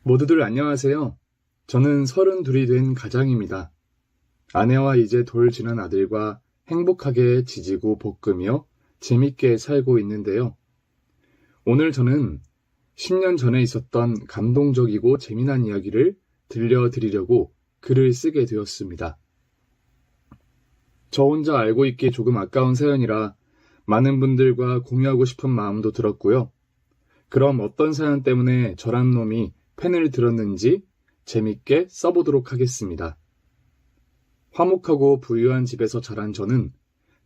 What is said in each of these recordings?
모두들 안녕하세요. 저는 32이 된 가장입니다. 아내와 이제 돌 지난 아들과 행복하게 지지고 볶으며 재밌게 살고 있는데요. 오늘 저는 10년 전에 있었던 감동적이고 재미난 이야기를 들려드리려고 글을 쓰게 되었습니다. 저 혼자 알고 있기 조금 아까운 사연이라 많은 분들과 공유하고 싶은 마음도 들었고요. 그럼 어떤 사연 때문에 저란 놈이 펜을 들었는지 재밌게 써보도록 하겠습니다. 화목하고 부유한 집에서 자란 저는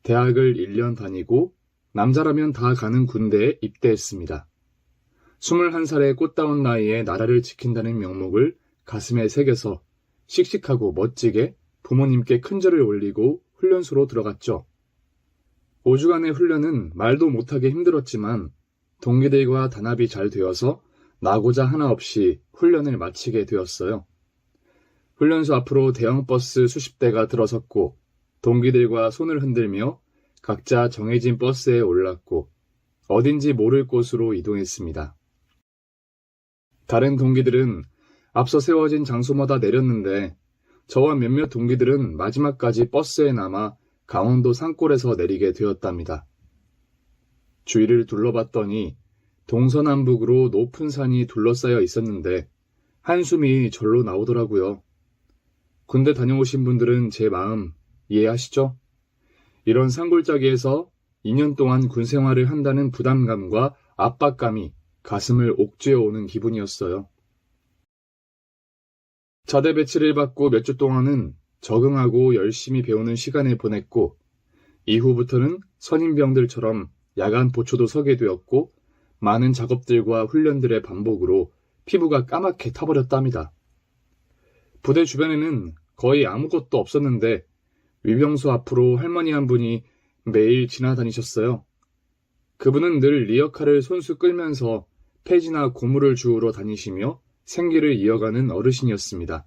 대학을 1년 다니고 남자라면 다 가는 군대에 입대했습니다. 21살의 꽃다운 나이에 나라를 지킨다는 명목을 가슴에 새겨서 씩씩하고 멋지게 부모님께 큰절을 올리고 훈련소로 들어갔죠. 5주간의 훈련은 말도 못하게 힘들었지만 동기들과 단합이 잘 되어서 나고자 하나 없이 훈련을 마치게 되었어요. 훈련소 앞으로 대형 버스 수십 대가 들어섰고 동기들과 손을 흔들며 각자 정해진 버스에 올랐고 어딘지 모를 곳으로 이동했습니다. 다른 동기들은 앞서 세워진 장소마다 내렸는데 저와 몇몇 동기들은 마지막까지 버스에 남아 강원도 산골에서 내리게 되었답니다. 주위를 둘러봤더니 동서남북으로 높은 산이 둘러싸여 있었는데 한숨이 절로 나오더라고요. 군대 다녀오신 분들은 제 마음 이해하시죠? 이런 산골짜기에서 2년 동안 군 생활을 한다는 부담감과 압박감이 가슴을 옥죄어 오는 기분이었어요. 자대 배치를 받고 몇 주 동안은 적응하고 열심히 배우는 시간을 보냈고 이후부터는 선임병들처럼 야간 보초도 서게 되었고 많은 작업들과 훈련들의 반복으로 피부가 까맣게 타버렸답니다. 부대 주변에는 거의 아무것도 없었는데 위병소 앞으로 할머니 한 분이 매일 지나다니셨어요. 그분은 늘 리어카를 손수 끌면서 폐지나 고무를 주우러 다니시며 생계를 이어가는 어르신이었습니다.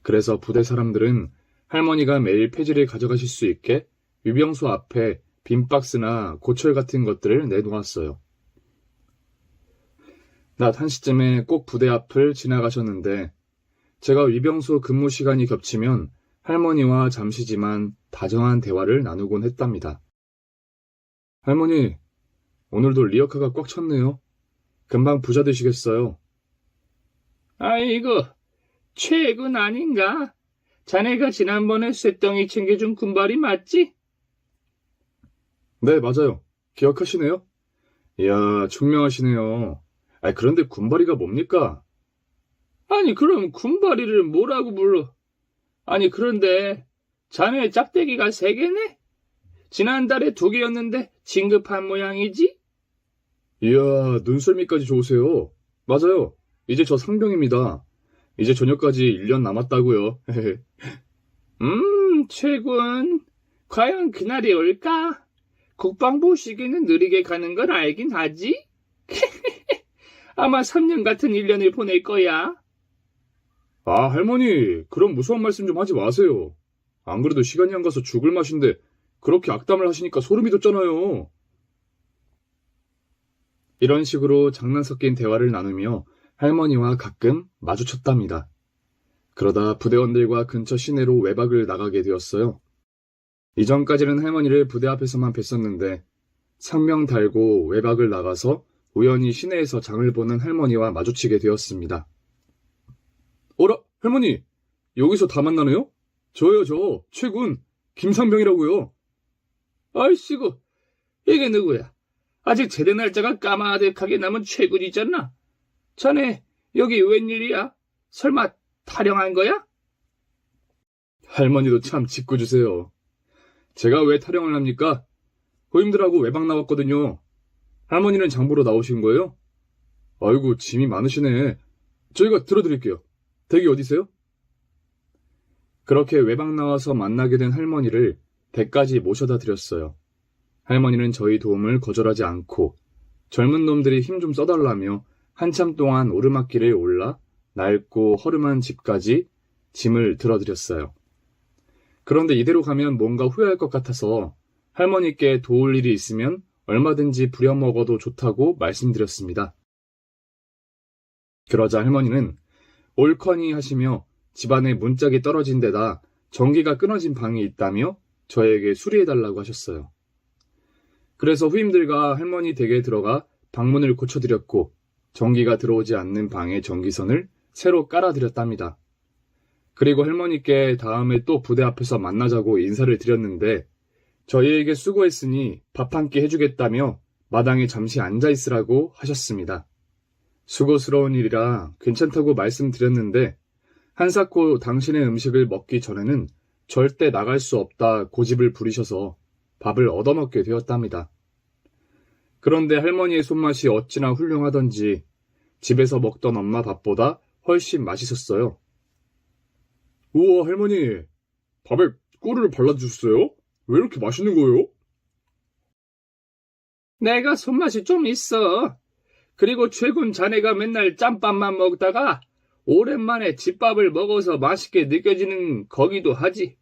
그래서 부대 사람들은 할머니가 매일 폐지를 가져가실 수 있게 위병소 앞에 빈 박스나 고철 같은 것들을 내놓았어요. 낮 1시쯤에 꼭 부대 앞을 지나가셨는데 제가 위병소 근무 시간이 겹치면 할머니와 잠시지만 다정한 대화를 나누곤 했답니다. 할머니, 오늘도 리어카가 꽉 찼네요. 금방 부자 되시겠어요. 아이고, 최군 아닌가? 자네가 지난번에 쇳덩이 챙겨준 군발이 맞지? 네, 맞아요. 기억하시네요? 이야, 총명하시네요. 그런데 군바리가 뭡니까? 아니, 그럼 군발이를 뭐라고 불러? 아니, 그런데 자네 짝대기가 3개네? 지난달에 2개였는데 진급한 모양이지? 이야, 눈썰미까지 좋으세요. 맞아요. 이제 저 상병입니다. 이제 전역까지 1년 남았다고요. 최군. 과연 그날이 올까? 국방부 시기는 느리게 가는 걸 알긴 하지? 아마 3년 같은 1년을 보낼 거야. 아, 할머니, 그런 무서운 말씀 좀 하지 마세요. 안 그래도 시간이 안 가서 죽을 맛인데 그렇게 악담을 하시니까 소름이 돋잖아요. 이런 식으로 장난 섞인 대화를 나누며 할머니와 가끔 마주쳤답니다. 그러다 부대원들과 근처 시내로 외박을 나가게 되었어요. 이전까지는 할머니를 부대 앞에서만 뵀었는데 상명 달고 외박을 나가서 우연히 시내에서 장을 보는 할머니와 마주치게 되었습니다. 어라, 할머니, 여기서 다 만나네요? 저요, 최군, 김상병이라고요. 아이씨고, 이게 누구야? 아직 제대 날짜가 까마득하게 남은 최군이잖아. 자네, 여기 웬일이야? 설마 타령한 거야? 할머니도 참 짓궂으세요. 제가 왜 타령을 합니까? 호임들하고 외박 나왔거든요. 할머니는 장 보러 나오신 거예요? 아이고, 짐이 많으시네. 저희가 들어드릴게요. 댁이 어디세요? 그렇게 외박 나와서 만나게 된 할머니를 댁까지 모셔다 드렸어요. 할머니는 저희 도움을 거절하지 않고 젊은 놈들이 힘 좀 써달라며 한참 동안 오르막길을 올라 낡고 허름한 집까지 짐을 들어드렸어요. 그런데 이대로 가면 뭔가 후회할 것 같아서 할머니께 도울 일이 있으면 얼마든지 부려먹어도 좋다고 말씀드렸습니다. 그러자 할머니는 옳거니 하시며 집안에 문짝이 떨어진 데다 전기가 끊어진 방이 있다며 저에게 수리해달라고 하셨어요. 그래서 후임들과 할머니 댁에 들어가 방문을 고쳐드렸고 전기가 들어오지 않는 방의 전기선을 새로 깔아드렸답니다. 그리고 할머니께 다음에 또 부대 앞에서 만나자고 인사를 드렸는데 저희에게 수고했으니 밥 한 끼 해주겠다며 마당에 잠시 앉아있으라고 하셨습니다. 수고스러운 일이라 괜찮다고 말씀드렸는데 한사코 당신의 음식을 먹기 전에는 절대 나갈 수 없다 고집을 부리셔서 밥을 얻어먹게 되었답니다. 그런데 할머니의 손맛이 어찌나 훌륭하던지 집에서 먹던 엄마 밥보다 훨씬 맛있었어요. 우와, 할머니, 밥에 꿀을 발라주셨어요? 왜 이렇게 맛있는 거예요? 내가 손맛이 좀 있어. 그리고 최군 자네가 맨날 짬밥만 먹다가 오랜만에 집밥을 먹어서 맛있게 느껴지는 거기도 하지.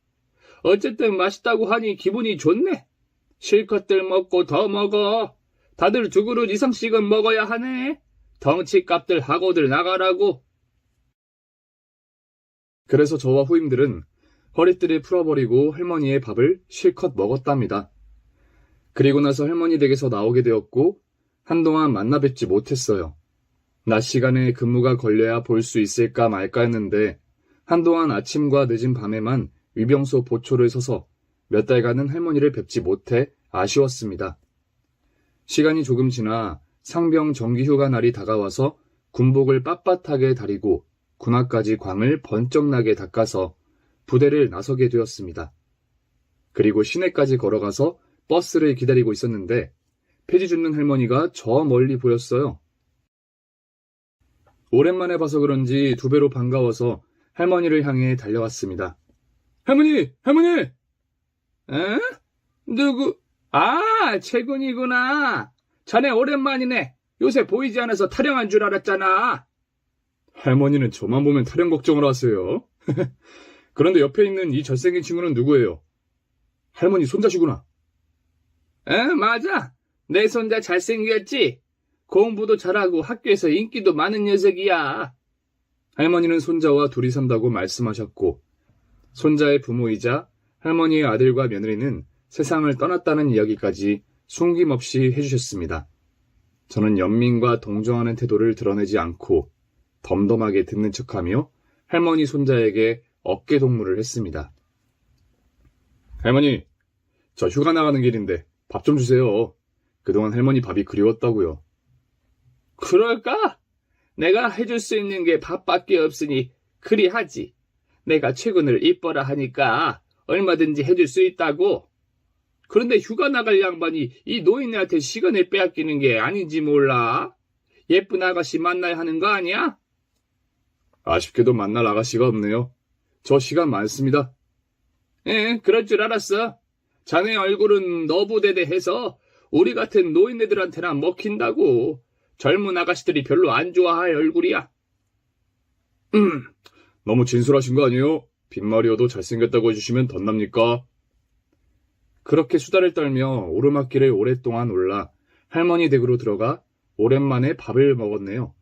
어쨌든 맛있다고 하니 기분이 좋네. 실컷들 먹고 더 먹어. 다들 2그릇 이상씩은 먹어야 하네. 덩치값들 하고들 나가라고. 그래서 저와 후임들은 허리띠를 풀어버리고 할머니의 밥을 실컷 먹었답니다. 그리고 나서 할머니 댁에서 나오게 되었고 한동안 만나 뵙지 못했어요. 낮 시간에 근무가 걸려야 볼 수 있을까 말까 했는데 한동안 아침과 늦은 밤에만 위병소 보초를 서서 몇 달간은 할머니를 뵙지 못해 아쉬웠습니다. 시간이 조금 지나 상병 정기휴가 날이 다가와서 군복을 빳빳하게 다리고 군화까지 광을 번쩍나게 닦아서 부대를 나서게 되었습니다. 그리고 시내까지 걸어가서 버스를 기다리고 있었는데 폐지 줍는 할머니가 저 멀리 보였어요. 오랜만에 봐서 그런지 2배로 반가워서 할머니를 향해 달려왔습니다. 할머니! 할머니! 에? 누구? 아, 최군이구나. 자네 오랜만이네. 요새 보이지 않아서 타령한 줄 알았잖아. 할머니는 저만 보면 타령 걱정을 하세요. 그런데 옆에 있는 이 잘생긴 친구는 누구예요? 할머니 손자시구나. 맞아. 내 손자 잘생겼지? 공부도 잘하고 학교에서 인기도 많은 녀석이야. 할머니는 손자와 둘이 산다고 말씀하셨고 손자의 부모이자 할머니의 아들과 며느리는 세상을 떠났다는 이야기까지 숨김없이 해주셨습니다. 저는 연민과 동정하는 태도를 드러내지 않고 덤덤하게 듣는 척하며 할머니 손자에게 어깨 동무를 했습니다. 할머니, 저 휴가 나가는 길인데 밥 좀 주세요. 그동안 할머니 밥이 그리웠다고요. 그럴까? 내가 해줄 수 있는 게 밥밖에 없으니 그리 하지. 내가 최군을 이뻐라 하니까 얼마든지 해줄 수 있다고. 그런데 휴가 나갈 양반이 이 노인네한테 시간을 빼앗기는 게 아닌지 몰라. 예쁜 아가씨 만나야 하는 거 아니야? 아쉽게도 만날 아가씨가 없네요. 저 시간 많습니다. 그럴 줄 알았어. 자네 얼굴은 너부대대해서 우리 같은 노인네들한테나 먹힌다고. 젊은 아가씨들이 별로 안 좋아할 얼굴이야. 너무 진솔하신 거 아니에요? 빈말이어도 잘생겼다고 해주시면 덧납니까? 그렇게 수다를 떨며 오르막길을 오랫동안 올라 할머니 댁으로 들어가 오랜만에 밥을 먹었네요.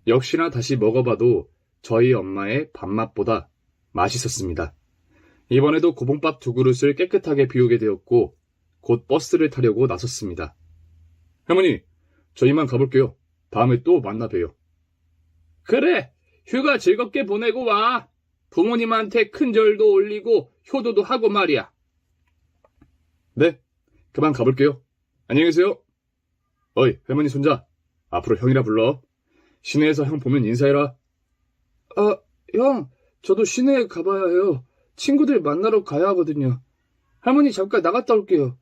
역시나 다시 먹어봐도 저희 엄마의 밥맛보다 맛있었습니다. 이번에도 고봉밥 2그릇을 깨끗하게 비우게 되었고 곧 버스를 타려고 나섰습니다. 할머니, 저 이만 가볼게요. 다음에 또 만나 봬요. 그래, 휴가 즐겁게 보내고 와. 부모님한테 큰 절도 올리고 효도도 하고 말이야. 네, 그만 가볼게요. 안녕히 계세요. 어이, 할머니 손자. 앞으로 형이라 불러. 시내에서 형 보면 인사해라. 형, 저도 시내에 가봐야 해요. 친구들 만나러 가야 하거든요. 할머니 잠깐 나갔다 올게요.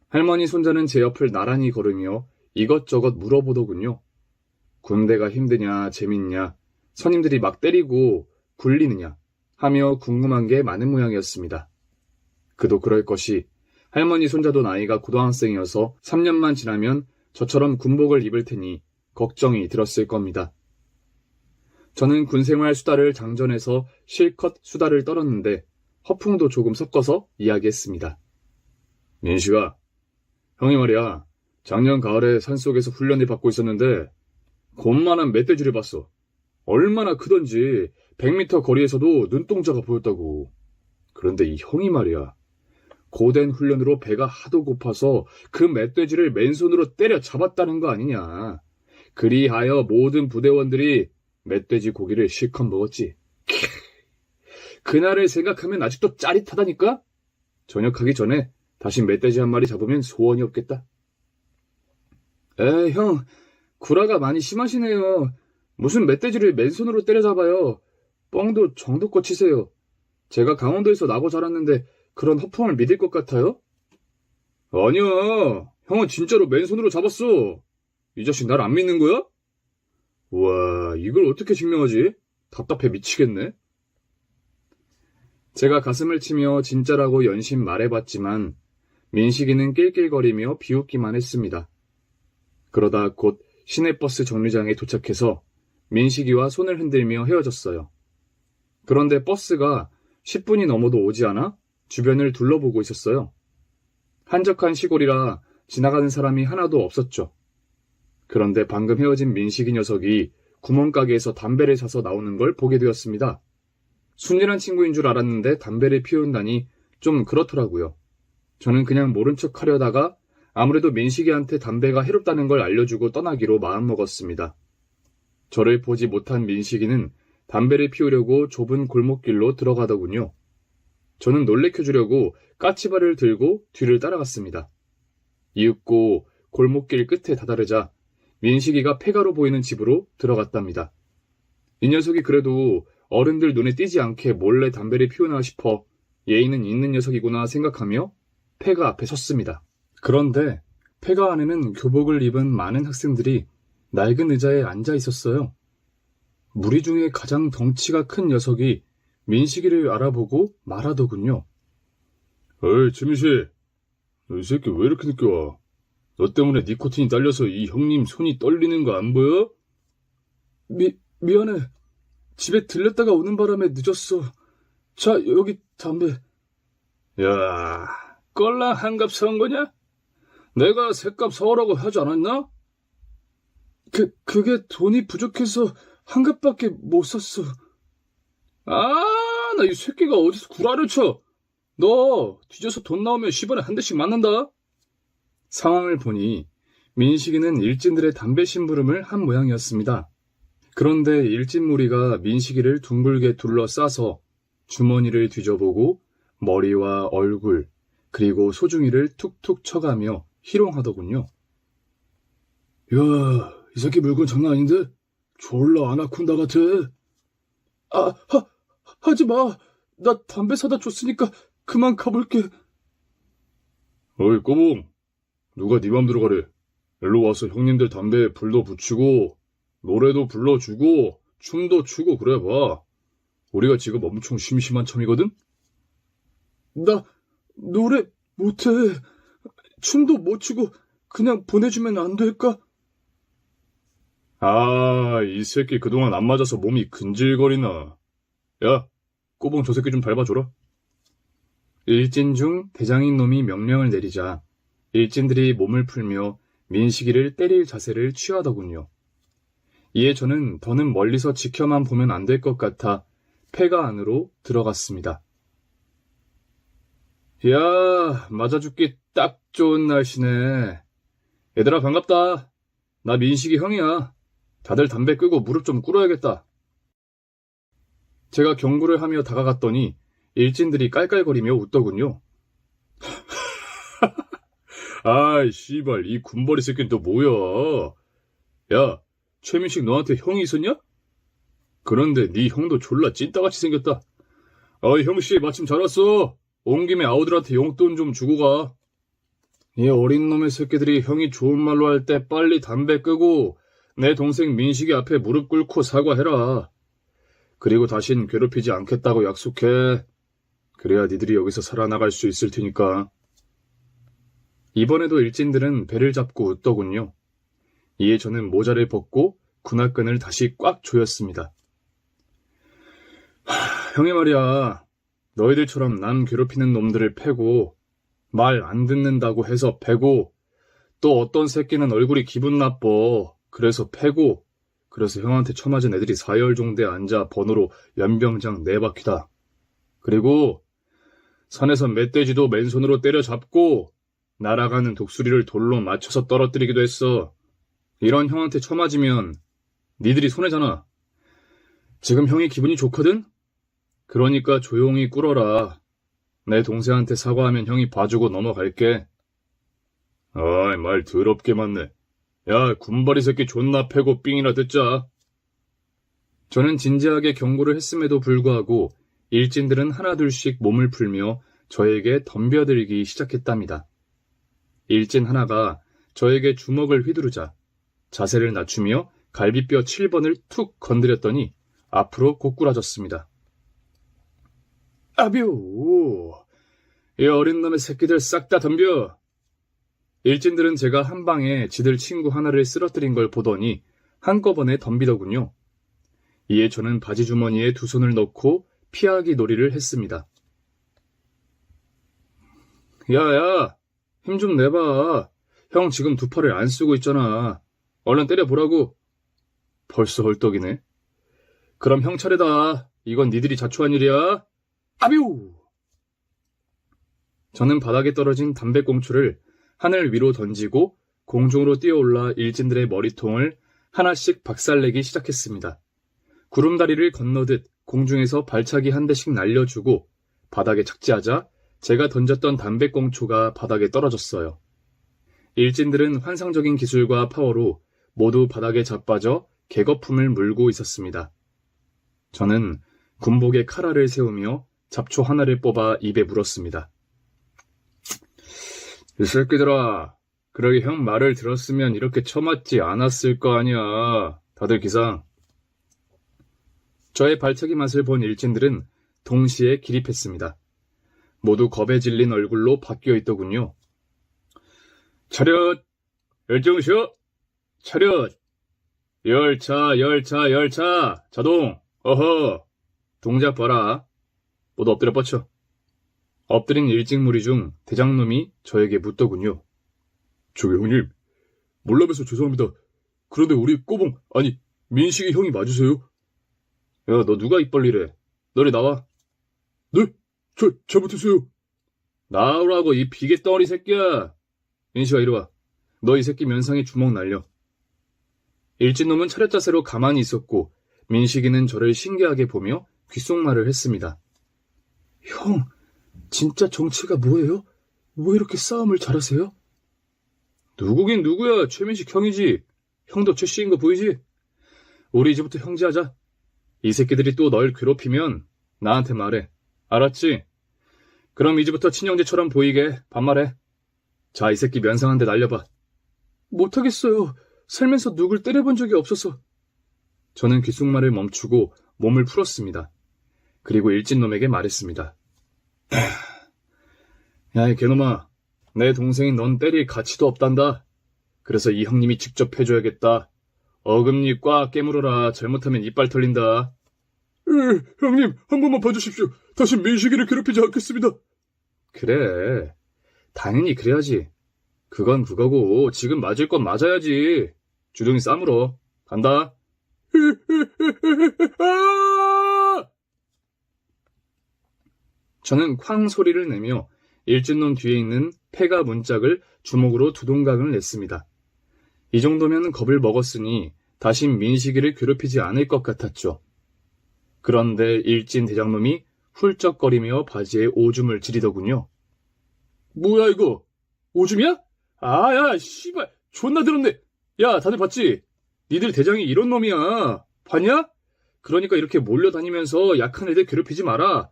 할머니 손자는 제 옆을 나란히 걸으며 이것저것 물어보더군요. 군대가 힘드냐, 재밌냐, 선임들이 막 때리고 굴리느냐 하며 궁금한 게 많은 모양이었습니다. 그도 그럴 것이 할머니 손자도 나이가 고등학생이어서 3년만 지나면 저처럼 군복을 입을 테니 걱정이 들었을 겁니다. 저는 군생활 수다를 장전해서 실컷 수다를 떨었는데 허풍도 조금 섞어서 이야기했습니다. 민식아, 형이 말이야 작년 가을에 산속에서 훈련을 받고 있었는데 곤만한 멧돼지를 봤어. 얼마나 크던지 100m 거리에서도 눈동자가 보였다고. 그런데 이 형이 말이야. 고된 훈련으로 배가 하도 고파서 그 멧돼지를 맨손으로 때려 잡았다는 거 아니냐. 그리하여 모든 부대원들이 멧돼지 고기를 실컷 먹었지. 그날을 생각하면 아직도 짜릿하다니까? 저녁하기 전에 다시 멧돼지 한 마리 잡으면 소원이 없겠다. 형, 구라가 많이 심하시네요. 무슨 멧돼지를 맨손으로 때려잡아요. 뻥도 정도껏 치세요. 제가 강원도에서 나고 자랐는데 그런 허풍을 믿을 것 같아요? 아니야. 형은 진짜로 맨손으로 잡았어. 이 자식 날 안 믿는 거야? 와, 이걸 어떻게 증명하지? 답답해 미치겠네. 제가 가슴을 치며 진짜라고 연신 말해봤지만 민식이는 낄낄거리며 비웃기만 했습니다. 그러다 곧 시내버스 정류장에 도착해서 민식이와 손을 흔들며 헤어졌어요. 그런데 버스가 10분이 넘어도 오지 않아 주변을 둘러보고 있었어요. 한적한 시골이라 지나가는 사람이 하나도 없었죠. 그런데 방금 헤어진 민식이 녀석이 구멍가게에서 담배를 사서 나오는 걸 보게 되었습니다. 순진한 친구인 줄 알았는데 담배를 피운다니 좀 그렇더라고요. 저는 그냥 모른 척 하려다가 아무래도 민식이한테 담배가 해롭다는 걸 알려주고 떠나기로 마음먹었습니다. 저를 보지 못한 민식이는 담배를 피우려고 좁은 골목길로 들어가더군요. 저는 놀래켜주려고 까치발을 들고 뒤를 따라갔습니다. 이윽고 골목길 끝에 다다르자 민식이가 폐가로 보이는 집으로 들어갔답니다. 이 녀석이 그래도 어른들 눈에 띄지 않게 몰래 담배를 피우나 싶어 예의는 있는 녀석이구나 생각하며 폐가 앞에 섰습니다. 그런데 폐가 안에는 교복을 입은 많은 학생들이 낡은 의자에 앉아 있었어요. 무리 중에 가장 덩치가 큰 녀석이 민식이를 알아보고 말하더군요. 어이, 최민식, 너 이 새끼 왜 이렇게 늦게 와? 너 때문에 니코틴이 딸려서 이 형님 손이 떨리는 거 안 보여? 미안해. 집에 들렸다가 오는 바람에 늦었어. 자, 여기 담배. 야, 껄랑 한갑 사온 거냐? 내가 셋값 사오라고 하지 않았나? 그게 돈이 부족해서 한 갑밖에 못 샀어. 아, 나 이 새끼가 어디서 구라를 쳐. 너 뒤져서 돈 나오면 10원에 한 대씩 맞는다. 상황을 보니 민식이는 일진들의 담배 심부름을 한 모양이었습니다. 그런데 일진 무리가 민식이를 둥글게 둘러싸서 주머니를 뒤져보고 머리와 얼굴 그리고 소중이를 툭툭 쳐가며 희롱하더군요. 야, 이 새끼 물건 장난 아닌데? 졸라 아나콘다 같아. 하지 마. 나 담배 사다 줬으니까 그만 가볼게. 어이, 꼬봉. 누가 네 맘대로 가래. 일로 와서 형님들 담배에 불도 붙이고 노래도 불러주고 춤도 추고 그래봐. 우리가 지금 엄청 심심한 참이거든? 나 노래 못해. 춤도 못 추고 그냥 보내주면 안 될까? 아, 이 새끼 그동안 안 맞아서 몸이 근질거리나. 야, 꼬봉 저 새끼 좀 밟아줘라. 일진 중 대장인 놈이 명령을 내리자 일진들이 몸을 풀며 민식이를 때릴 자세를 취하더군요. 이에 저는 더는 멀리서 지켜만 보면 안 될 것 같아 폐가 안으로 들어갔습니다. 이야, 맞아 죽기 딱 좋은 날씨네. 얘들아 반갑다. 나 민식이 형이야. 다들 담배 끄고 무릎 좀 꿇어야겠다. 제가 경고를 하며 다가갔더니 일진들이 깔깔거리며 웃더군요. 아이, 씨발, 이 군벌이 새끼는 또 뭐야? 야, 최민식 너한테 형이 있었냐? 그런데 네 형도 졸라 찐따같이 생겼다. 어이, 형씨, 마침 잘 왔어. 온 김에 아우들한테 용돈 좀 주고 가. 이 어린 놈의 새끼들이 형이 좋은 말로 할 때 빨리 담배 끄고 내 동생 민식이 앞에 무릎 꿇고 사과해라. 그리고 다신 괴롭히지 않겠다고 약속해. 그래야 니들이 여기서 살아나갈 수 있을 테니까. 이번에도 일진들은 배를 잡고 웃더군요. 이에 저는 모자를 벗고 군화끈을 다시 꽉 조였습니다. 형이 말이야, 너희들처럼 남 괴롭히는 놈들을 패고 말 안 듣는다고 해서 패고 또 어떤 새끼는 얼굴이 기분 나빠 그래서 패고 그래서 형한테 처맞은 애들이 사열종대에 앉아 번호로 연병장 4바퀴다. 그리고 산에서 멧돼지도 맨손으로 때려잡고 날아가는 독수리를 돌로 맞춰서 떨어뜨리기도 했어. 이런 형한테 처맞으면 니들이 손해잖아. 지금 형이 기분이 좋거든? 그러니까 조용히 꿇어라. 내 동생한테 사과하면 형이 봐주고 넘어갈게. 아이, 말 더럽게 많네. 야, 군바리 새끼 존나 패고 삥이나 듣자. 저는 진지하게 경고를 했음에도 불구하고 일진들은 하나둘씩 몸을 풀며 저에게 덤벼들기 시작했답니다. 일진 하나가 저에게 주먹을 휘두르자 자세를 낮추며 갈비뼈 7번을 툭 건드렸더니 앞으로 고꾸라졌습니다. 아뷰! 이 어린 놈의 새끼들 싹 다 덤벼! 일진들은 제가 한 방에 지들 친구 하나를 쓰러뜨린 걸 보더니 한꺼번에 덤비더군요. 이에 저는 바지 주머니에 두 손을 넣고 피하기 놀이를 했습니다. 야야, 힘 좀 내봐. 형 지금 두 팔을 안 쓰고 있잖아. 얼른 때려보라고. 벌써 헐떡이네. 그럼 형 차례다. 이건 니들이 자초한 일이야. 아뷰! 저는 바닥에 떨어진 담배꽁초를 하늘 위로 던지고 공중으로 뛰어올라 일진들의 머리통을 하나씩 박살내기 시작했습니다. 구름다리를 건너듯 공중에서 발차기 한 대씩 날려주고 바닥에 착지하자 제가 던졌던 담배꽁초가 바닥에 떨어졌어요. 일진들은 환상적인 기술과 파워로 모두 바닥에 자빠져 개거품을 물고 있었습니다. 저는 군복에 카라를 세우며 잡초 하나를 뽑아 입에 물었습니다. 이 새끼들아, 그러게 형 말을 들었으면 이렇게 처맞지 않았을 거 아니야. 다들 기상. 저의 발차기 맛을 본 일진들은 동시에 기립했습니다. 모두 겁에 질린 얼굴로 바뀌어 있더군요. 차렷! 열정쇼! 차렷! 열차, 열차, 열차! 자동! 어허! 동작 봐라. 모두 엎드려 뻗쳐. 엎드린 일직무리 중 대장놈이 저에게 묻더군요. 저기 형님, 몰라봬서 죄송합니다. 그런데 우리 꼬봉, 아니 민식이 형이 맞으세요? 야, 너 누가 입 벌리래? 너네 나와. 네? 저 잘못했어요. 나오라고 이 비계덩어리 새끼야. 민식아 이리 와. 너 이 새끼 면상에 주먹 날려. 일진놈은 차렷 자세로 가만히 있었고 민식이는 저를 신기하게 보며 귓속말을 했습니다. 형, 진짜 정체가 뭐예요? 왜 이렇게 싸움을 잘하세요? 누구긴 누구야. 최민식 형이지. 형도 최씨인 거 보이지? 우리 이제부터 형제하자. 이 새끼들이 또 널 괴롭히면 나한테 말해. 알았지? 그럼 이제부터 친형제처럼 보이게 반말해. 자, 이 새끼 면상 한 대 날려봐. 못하겠어요. 살면서 누굴 때려본 적이 없어서. 저는 귓속말을 멈추고 몸을 풀었습니다. 그리고 일진놈에게 말했습니다. 야, 이 개놈아. 내 동생이 넌 때릴 가치도 없단다. 그래서 이 형님이 직접 해줘야겠다. 어금니 꽉 깨물어라. 잘못하면 이빨 털린다. 형님, 한 번만 봐주십시오. 다시 민식이를 괴롭히지 않겠습니다. 그래. 당연히 그래야지. 그건 그거고 지금 맞을 건 맞아야지. 주둥이 싸물어. 간다. 저는 쾅 소리를 내며 일진놈 뒤에 있는 폐가 문짝을 주먹으로 두동강을 냈습니다. 이 정도면 겁을 먹었으니 다시 민식이를 괴롭히지 않을 것 같았죠. 그런데 일진 대장놈이 훌쩍거리며 바지에 오줌을 지리더군요. 뭐야 이거? 오줌이야? 야, 씨발, 존나 더럽네. 야, 다들 봤지? 니들 대장이 이런 놈이야. 봤냐? 그러니까 이렇게 몰려다니면서 약한 애들 괴롭히지 마라.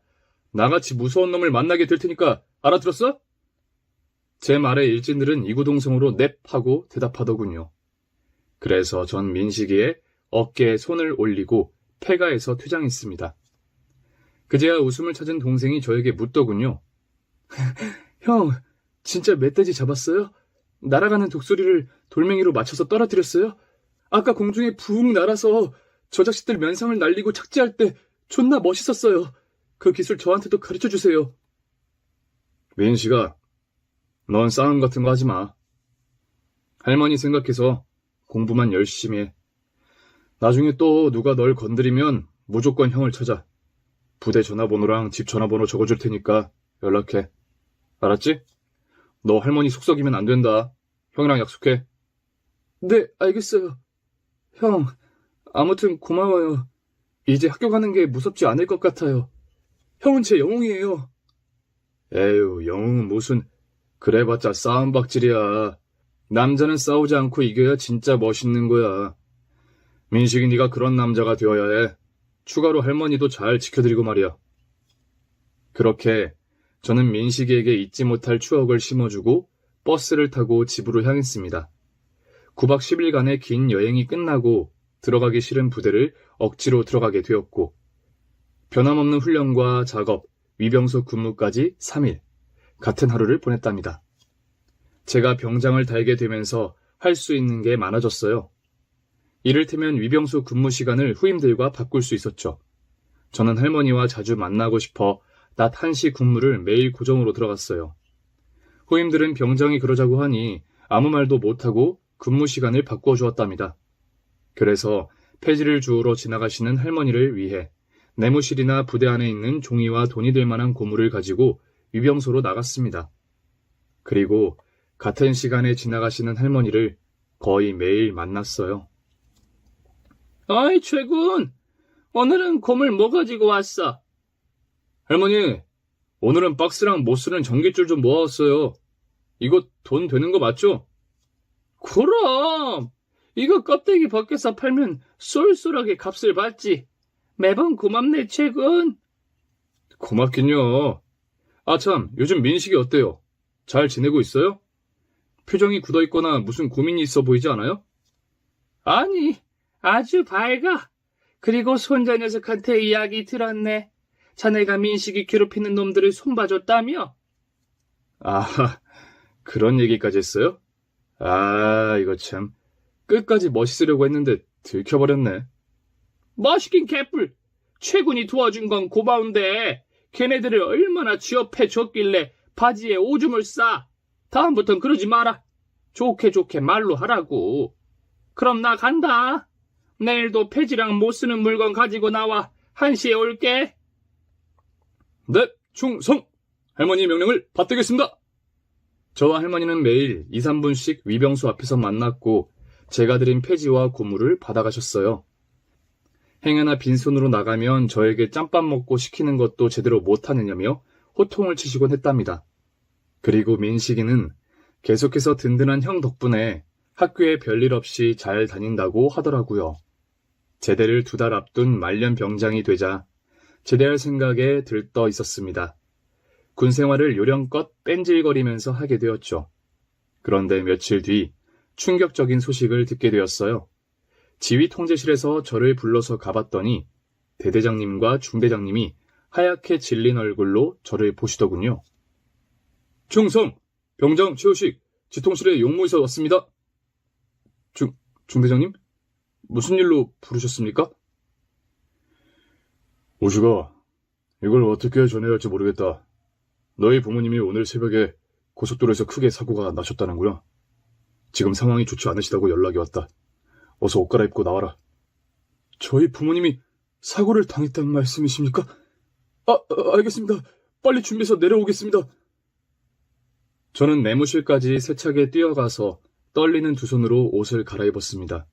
나같이 무서운 놈을 만나게 될 테니까 알아들었어? 제 말에 일진들은 이구동성으로 넵 하고 대답하더군요. 그래서 전 민식이의 어깨에 손을 올리고 폐가에서 퇴장했습니다. 그제야 웃음을 찾은 동생이 저에게 묻더군요. 형, 진짜 멧돼지 잡았어요? 날아가는 독수리를 돌멩이로 맞춰서 떨어뜨렸어요? 아까 공중에 붕 날아서 저 자식들 면상을 날리고 착지할 때 존나 멋있었어요. 그 기술 저한테도 가르쳐주세요. 민식아, 넌 싸움 같은 거 하지 마. 할머니 생각해서 공부만 열심히 해. 나중에 또 누가 널 건드리면 무조건 형을 찾아. 부대 전화번호랑 집 전화번호 적어줄 테니까 연락해. 알았지? 너 할머니 속썩이면 안 된다. 형이랑 약속해. 네, 알겠어요. 형, 아무튼 고마워요. 이제 학교 가는 게 무섭지 않을 것 같아요. 형은 제 영웅이에요. 에휴, 영웅은 무슨, 그래봤자 싸움박질이야. 남자는 싸우지 않고 이겨야 진짜 멋있는 거야. 민식이 네가 그런 남자가 되어야 해. 추가로 할머니도 잘 지켜드리고 말이야. 그렇게 저는 민식이에게 잊지 못할 추억을 심어주고 버스를 타고 집으로 향했습니다. 9박 10일간의 긴 여행이 끝나고 들어가기 싫은 부대를 억지로 들어가게 되었고, 변함없는 훈련과 작업, 위병소 근무까지 3일, 같은 하루를 보냈답니다. 제가 병장을 달게 되면서 할 수 있는 게 많아졌어요. 이를테면 위병소 근무 시간을 후임들과 바꿀 수 있었죠. 저는 할머니와 자주 만나고 싶어 낮 1시 근무를 매일 고정으로 들어갔어요. 후임들은 병장이 그러자고 하니 아무 말도 못하고 근무 시간을 바꿔 주었답니다. 그래서 폐지를 주우러 지나가시는 할머니를 위해 내무실이나 부대 안에 있는 종이와 돈이 될 만한 고물을 가지고 위병소로 나갔습니다. 그리고 같은 시간에 지나가시는 할머니를 거의 매일 만났어요. 어이, 최군. 오늘은 고물 뭐 가지고 왔어? 할머니, 오늘은 박스랑 못 쓰는 전깃줄 좀 모아왔어요. 이거 돈 되는 거 맞죠? 그럼! 이거 껍데기 벗겨서 팔면 쏠쏠하게 값을 받지. 매번 고맙네, 최군. 고맙긴요. 아 참, 요즘 민식이 어때요? 잘 지내고 있어요? 표정이 굳어있거나 무슨 고민이 있어 보이지 않아요? 아니, 아주 밝아. 그리고 손자 녀석한테 이야기 들었네. 자네가 민식이 괴롭히는 놈들을 손봐줬다며? 아, 그런 얘기까지 했어요? 아, 이거 참. 끝까지 멋있으려고 했는데 들켜버렸네. 멋있긴 개뿔. 최군이 도와준 건 고마운데 걔네들을 얼마나 취업해줬길래 바지에 오줌을 싸. 다음부턴 그러지 마라. 좋게 좋게 말로 하라고. 그럼 나 간다. 내일도 폐지랑 못 쓰는 물건 가지고 나와. 1시에 올게. 네, 충성! 할머니 명령을 받들겠습니다. 저와 할머니는 매일 2, 3분씩 위병소 앞에서 만났고 제가 드린 폐지와 고물을 받아가셨어요. 행여나 빈손으로 나가면 저에게 짬밥 먹고 시키는 것도 제대로 못하느냐며 호통을 치시곤 했답니다. 그리고 민식이는 계속해서 든든한 형 덕분에 학교에 별일 없이 잘 다닌다고 하더라고요. 제대를 2달 앞둔 말년 병장이 되자 제대할 생각에 들떠 있었습니다. 군 생활을 요령껏 뺀질거리면서 하게 되었죠. 그런데 며칠 뒤 충격적인 소식을 듣게 되었어요. 지휘 통제실에서 저를 불러서 가봤더니 대대장님과 중대장님이 하얗게 질린 얼굴로 저를 보시더군요. 충성! 병장 최우식! 지통실에 용무에서 왔습니다. 중대장님? 무슨 일로 부르셨습니까? 우식아, 이걸 어떻게 전해야 할지 모르겠다. 너희 부모님이 오늘 새벽에 고속도로에서 크게 사고가 나셨다는구나. 지금 상황이 좋지 않으시다고 연락이 왔다. 어서 옷 갈아입고 나와라. 저희 부모님이 사고를 당했다는 말씀이십니까? 알겠습니다. 빨리 준비해서 내려오겠습니다. 저는 내무실까지 세차게 뛰어가서 떨리는 두 손으로 옷을 갈아입었습니다.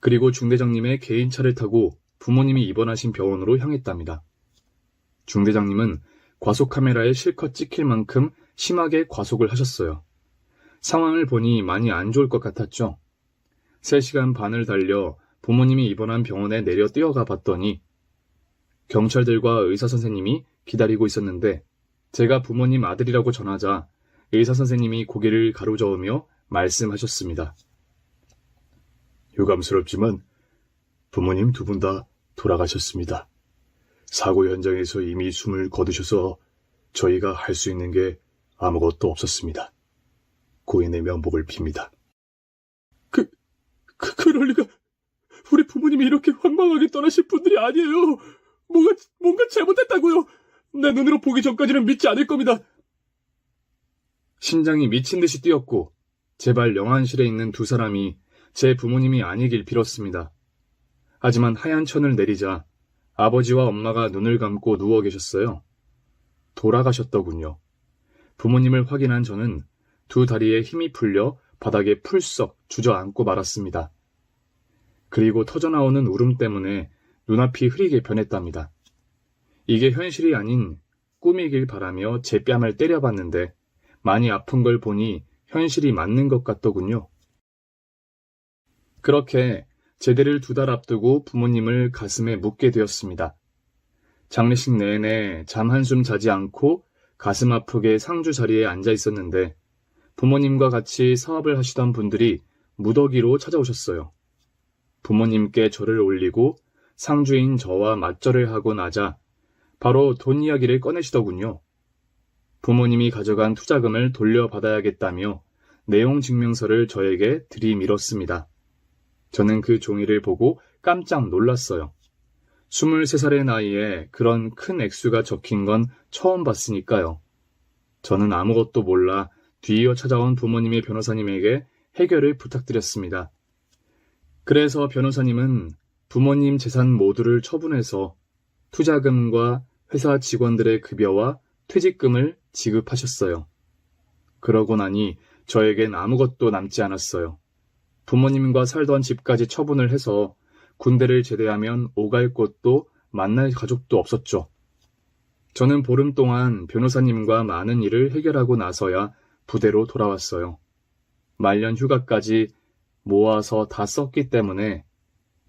그리고 중대장님의 개인차를 타고 부모님이 입원하신 병원으로 향했답니다. 중대장님은 과속카메라에 실컷 찍힐 만큼 심하게 과속을 하셨어요. 상황을 보니 많이 안 좋을 것 같았죠. 3시간 반을 달려 부모님이 입원한 병원에 내려 뛰어가 봤더니 경찰들과 의사선생님이 기다리고 있었는데 제가 부모님 아들이라고 전하자 의사선생님이 고개를 가로저으며 말씀하셨습니다. 유감스럽지만 부모님 2분 다 돌아가셨습니다. 사고 현장에서 이미 숨을 거두셔서 저희가 할 수 있는 게 아무것도 없었습니다. 고인의 명복을 빕니다. 그럴 리가. 우리 부모님이 이렇게 황망하게 떠나실 분들이 아니에요. 뭔가 잘못했다고요. 내 눈으로 보기 전까지는 믿지 않을 겁니다. 심장이 미친 듯이 뛰었고 제발 영안실에 있는 2 사람이 제 부모님이 아니길 빌었습니다. 하지만 하얀 천을 내리자 아버지와 엄마가 눈을 감고 누워 계셨어요. 돌아가셨더군요. 부모님을 확인한 저는 두 다리에 힘이 풀려 바닥에 풀썩 주저앉고 말았습니다. 그리고 터져나오는 울음 때문에 눈앞이 흐리게 변했답니다. 이게 현실이 아닌 꿈이길 바라며 제 뺨을 때려봤는데 많이 아픈 걸 보니 현실이 맞는 것 같더군요. 그렇게 제대를 2달 앞두고 부모님을 가슴에 묻게 되었습니다. 장례식 내내 잠 한숨 자지 않고 가슴 아프게 상주 자리에 앉아 있었는데 부모님과 같이 사업을 하시던 분들이 무더기로 찾아오셨어요. 부모님께 절을 올리고 상주인 저와 맞절을 하고 나자 바로 돈 이야기를 꺼내시더군요. 부모님이 가져간 투자금을 돌려받아야겠다며 내용 증명서를 저에게 들이밀었습니다. 저는 그 종이를 보고 깜짝 놀랐어요. 23살의 나이에 그런 큰 액수가 적힌 건 처음 봤으니까요. 저는 아무것도 몰라 뒤이어 찾아온 부모님의 변호사님에게 해결을 부탁드렸습니다. 그래서 변호사님은 부모님 재산 모두를 처분해서 투자금과 회사 직원들의 급여와 퇴직금을 지급하셨어요. 그러고 나니 저에겐 아무것도 남지 않았어요. 부모님과 살던 집까지 처분을 해서 군대를 제대하면 오갈 곳도 만날 가족도 없었죠. 저는 보름 동안 변호사님과 많은 일을 해결하고 나서야 부대로 돌아왔어요. 말년 휴가까지 모아서 다 썼기 때문에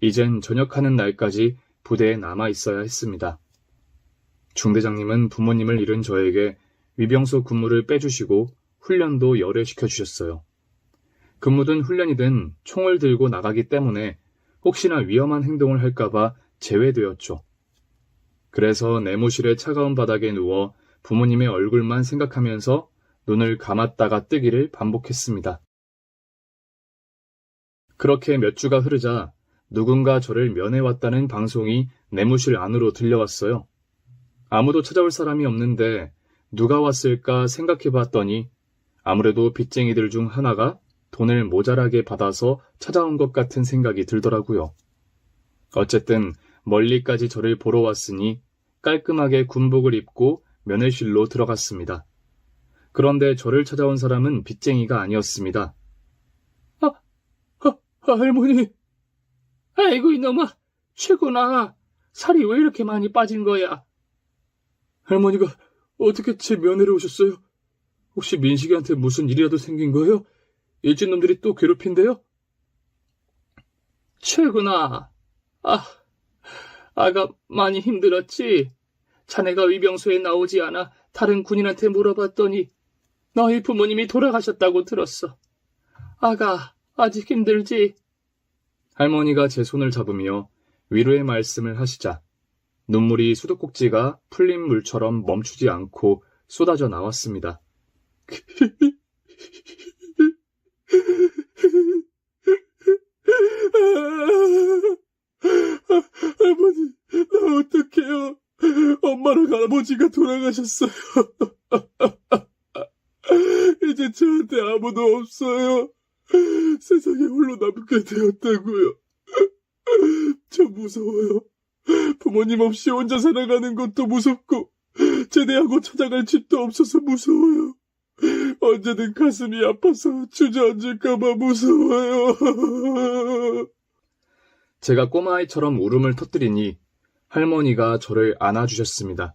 이젠 전역하는 날까지 부대에 남아 있어야 했습니다. 중대장님은 부모님을 잃은 저에게 위병소 근무를 빼주시고 훈련도 열애시켜 주셨어요. 근무든 훈련이든 총을 들고 나가기 때문에 혹시나 위험한 행동을 할까봐 제외되었죠. 그래서 내무실의 차가운 바닥에 누워 부모님의 얼굴만 생각하면서 눈을 감았다가 뜨기를 반복했습니다. 그렇게 몇 주가 흐르자 누군가 저를 면회왔다는 방송이 내무실 안으로 들려왔어요. 아무도 찾아올 사람이 없는데 누가 왔을까 생각해봤더니 아무래도 빚쟁이들 중 하나가 돈을 모자라게 받아서 찾아온 것 같은 생각이 들더라고요. 어쨌든 멀리까지 저를 보러 왔으니 깔끔하게 군복을 입고 면회실로 들어갔습니다. 그런데 저를 찾아온 사람은 빚쟁이가 아니었습니다. 할머니. 아이고 이놈아, 최구나. 살이 왜 이렇게 많이 빠진 거야? 할머니가 어떻게 제 면회를 오셨어요? 혹시 민식이한테 무슨 일이라도 생긴 거예요? 일진놈들이 또 괴롭힌대요? 최구나. 아가 많이 힘들었지? 자네가 위병소에 나오지 않아 다른 군인한테 물어봤더니 너희 부모님이 돌아가셨다고 들었어. 아가 아직 힘들지? 할머니가 제 손을 잡으며 위로의 말씀을 하시자 눈물이 수도꼭지가 풀린 물처럼 멈추지 않고 쏟아져 나왔습니다. 할머니, 나 어떡해요? 엄마랑 아버지가 돌아가셨어요. 이제 저한테 아무도 없어요. 세상에 홀로 남게 되었다고요. 저 무서워요. 부모님 없이 혼자 살아가는 것도 무섭고 제대하고 찾아갈 집도 없어서 무서워요. 언제든 가슴이 아파서 주저앉을까봐 무서워요. 제가 꼬마아이처럼 울음을 터뜨리니 할머니가 저를 안아주셨습니다.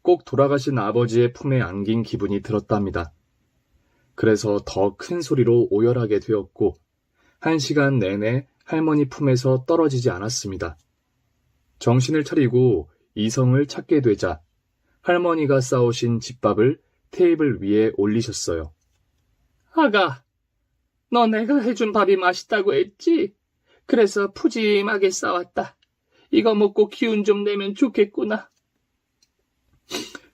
꼭 돌아가신 아버지의 품에 안긴 기분이 들었답니다. 그래서 더 큰 소리로 오열하게 되었고 1시간 내내 할머니 품에서 떨어지지 않았습니다. 정신을 차리고 이성을 찾게 되자 할머니가 싸오신 집밥을 테이블 위에 올리셨어요. 아가, 너 내가 해준 밥이 맛있다고 했지? 그래서 푸짐하게 싸왔다. 이거 먹고 기운 좀 내면 좋겠구나.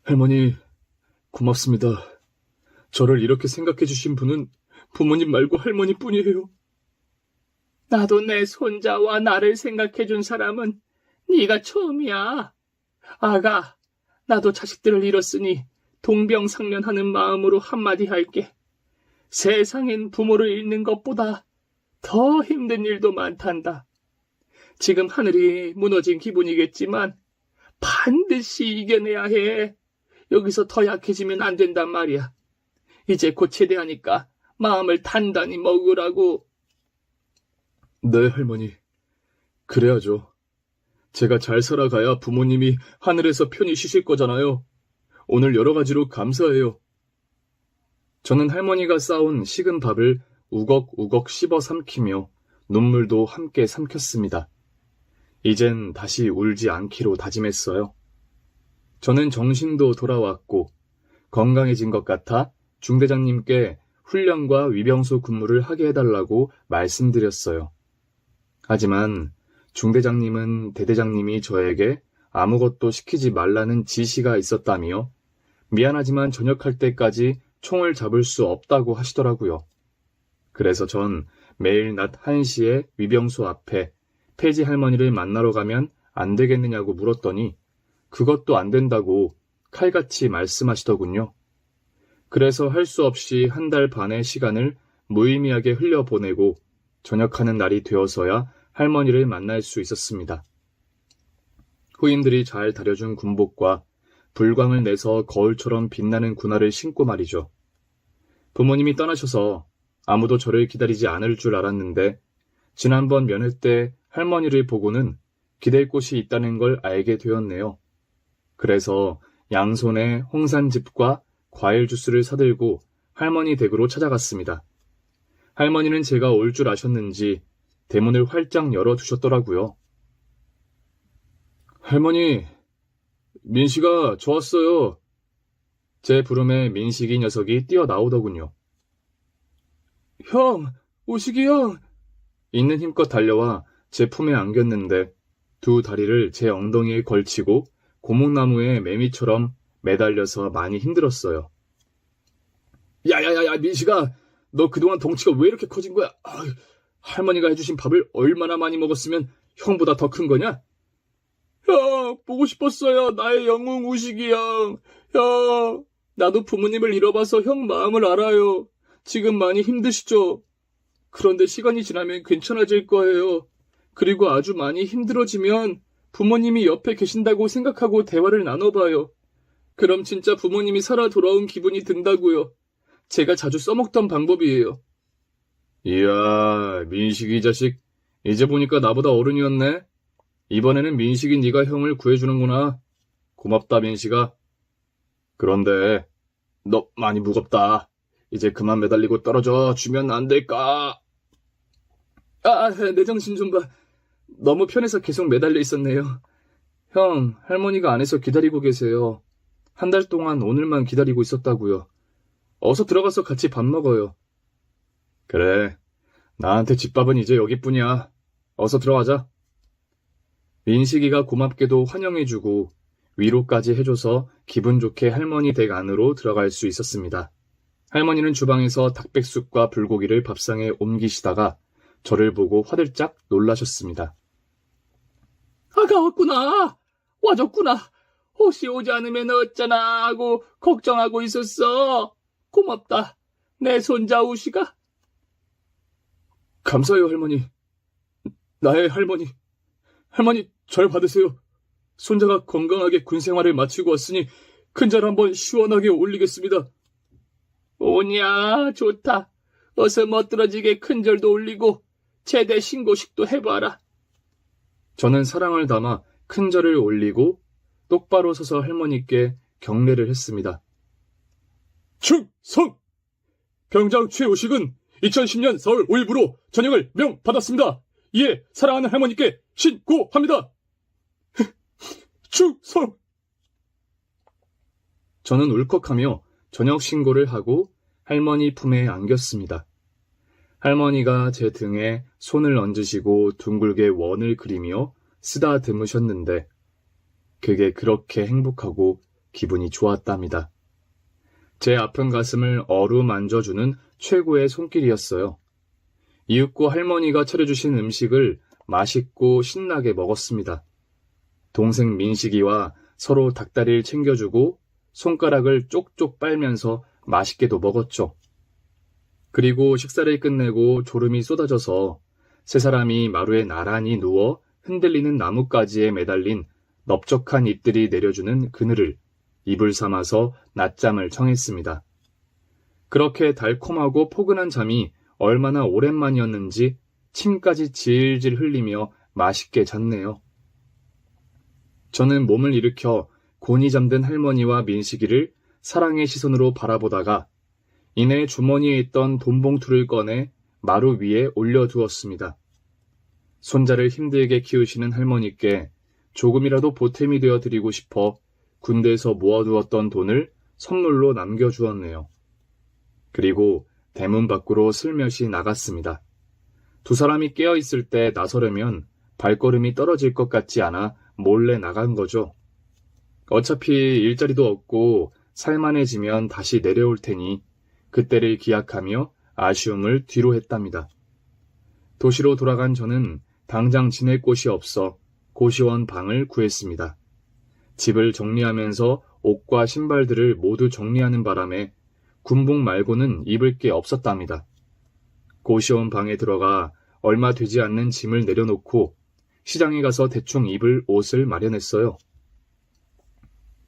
할머니, 고맙습니다. 저를 이렇게 생각해 주신 분은 부모님 말고 할머니뿐이에요. 나도 내 손자와 나를 생각해 준 사람은 네가 처음이야. 아가, 나도 자식들을 잃었으니 동병상련하는 마음으로 한마디 할게. 세상엔 부모를 잃는 것보다 더 힘든 일도 많단다. 지금 하늘이 무너진 기분이겠지만 반드시 이겨내야 해. 여기서 더 약해지면 안 된단 말이야. 이제 곧 제대하니까 마음을 단단히 먹으라고. 네, 할머니. 그래야죠. 제가 잘 살아가야 부모님이 하늘에서 편히 쉬실 거잖아요. 오늘 여러 가지로 감사해요. 저는 할머니가 싸온 식은 밥을 우걱우걱 씹어 삼키며 눈물도 함께 삼켰습니다. 이젠 다시 울지 않기로 다짐했어요. 저는 정신도 돌아왔고 건강해진 것 같아 중대장님께 훈련과 위병소 근무를 하게 해달라고 말씀드렸어요. 하지만 중대장님은 대대장님이 저에게 아무것도 시키지 말라는 지시가 있었다며 미안하지만 전역할 때까지 총을 잡을 수 없다고 하시더라고요. 그래서 전 매일 낮 1시에 위병소 앞에 폐지 할머니를 만나러 가면 안 되겠느냐고 물었더니 그것도 안 된다고 칼같이 말씀하시더군요. 그래서 할 수 없이 1달 반의 시간을 무의미하게 흘려보내고 전역하는 날이 되어서야 할머니를 만날 수 있었습니다. 후임들이 잘 다려준 군복과 불광을 내서 거울처럼 빛나는 군화를 신고 말이죠. 부모님이 떠나셔서 아무도 저를 기다리지 않을 줄 알았는데 지난번 면회 때 할머니를 보고는 기댈 곳이 있다는 걸 알게 되었네요. 그래서 양손에 홍산즙과 과일 주스를 사들고 할머니 댁으로 찾아갔습니다. 할머니는 제가 올 줄 아셨는지 대문을 활짝 열어두셨더라고요. 할머니, 민식아, 저 왔어요. 제 부름에 민식이 녀석이 뛰어나오더군요. 형, 우식이 형! 있는 힘껏 달려와 제 품에 안겼는데 두 다리를 제 엉덩이에 걸치고 고목나무에 매미처럼 매달려서 많이 힘들었어요. 야야야야, 민식아, 너 그동안 덩치가 왜 이렇게 커진 거야? 할머니가 해주신 밥을 얼마나 많이 먹었으면 형보다 더 큰 거냐? 형, 보고 싶었어요. 나의 영웅 우식이 형. 형, 나도 부모님을 잃어봐서 형 마음을 알아요. 지금 많이 힘드시죠? 그런데 시간이 지나면 괜찮아질 거예요. 그리고 아주 많이 힘들어지면 부모님이 옆에 계신다고 생각하고 대화를 나눠봐요. 그럼 진짜 부모님이 살아 돌아온 기분이 든다고요. 제가 자주 써먹던 방법이에요. 이야, 민식이 자식. 이제 보니까 나보다 어른이었네. 이번에는 민식이 네가 형을 구해주는구나. 고맙다, 민식아. 그런데 너 많이 무겁다. 이제 그만 매달리고 떨어져 주면 안 될까? 내 정신 좀 봐. 너무 편해서 계속 매달려 있었네요. 형, 할머니가 안에서 기다리고 계세요. 1달 동안 오늘만 기다리고 있었다고요. 어서 들어가서 같이 밥 먹어요. 그래, 나한테 집밥은 이제 여기뿐이야. 어서 들어가자. 민식이가 고맙게도 환영해주고 위로까지 해줘서 기분 좋게 할머니 댁 안으로 들어갈 수 있었습니다. 할머니는 주방에서 닭백숙과 불고기를 밥상에 옮기시다가 저를 보고 화들짝 놀라셨습니다. 아가 왔구나. 와줬구나. 혹시 오지 않으면 어쩌나 하고 걱정하고 있었어. 고맙다. 내 손자 우시가. 감사해요, 할머니. 나의 할머니. 할머니, 절 받으세요. 손자가 건강하게 군 생활을 마치고 왔으니 큰절 한번 시원하게 올리겠습니다. 오냐, 좋다. 어서 멋들어지게 큰절도 올리고 제대 신고식도 해봐라. 저는 사랑을 담아 큰절을 올리고 똑바로 서서 할머니께 경례를 했습니다. 충성! 병장 최우식은 2010년 4월 5일부로 전역을 명받았습니다. 이에 사랑하는 할머니께 신고합니다. 충성! 저는 울컥하며 전역 신고를 하고 할머니 품에 안겼습니다. 할머니가 제 등에 손을 얹으시고 둥글게 원을 그리며 쓰다듬으셨는데 그게 그렇게 행복하고 기분이 좋았답니다. 제 아픈 가슴을 어루만져주는 최고의 손길이었어요. 이윽고 할머니가 차려주신 음식을 맛있고 신나게 먹었습니다. 동생 민식이와 서로 닭다리를 챙겨주고 손가락을 쪽쪽 빨면서 맛있게도 먹었죠. 그리고 식사를 끝내고 졸음이 쏟아져서 세 사람이 마루에 나란히 누워 흔들리는 나뭇가지에 매달린 넓적한 잎들이 내려주는 그늘을 이불 삼아서 낮잠을 청했습니다. 그렇게 달콤하고 포근한 잠이 얼마나 오랜만이었는지 침까지 질질 흘리며 맛있게 잤네요. 저는 몸을 일으켜 곤히 잠든 할머니와 민식이를 사랑의 시선으로 바라보다가 이내 주머니에 있던 돈봉투를 꺼내 마루 위에 올려두었습니다. 손자를 힘들게 키우시는 할머니께 조금이라도 보탬이 되어 드리고 싶어 군대에서 모아두었던 돈을 선물로 남겨주었네요. 그리고 대문 밖으로 슬며시 나갔습니다. 두 사람이 깨어있을 때 나서려면 발걸음이 떨어질 것 같지 않아 몰래 나간 거죠. 어차피 일자리도 없고 살만해지면 다시 내려올 테니 그때를 기약하며 아쉬움을 뒤로 했답니다. 도시로 돌아간 저는 당장 지낼 곳이 없어 고시원 방을 구했습니다. 집을 정리하면서 옷과 신발들을 모두 정리하는 바람에 군복 말고는 입을 게 없었답니다. 고시원 방에 들어가 얼마 되지 않는 짐을 내려놓고 시장에 가서 대충 입을 옷을 마련했어요.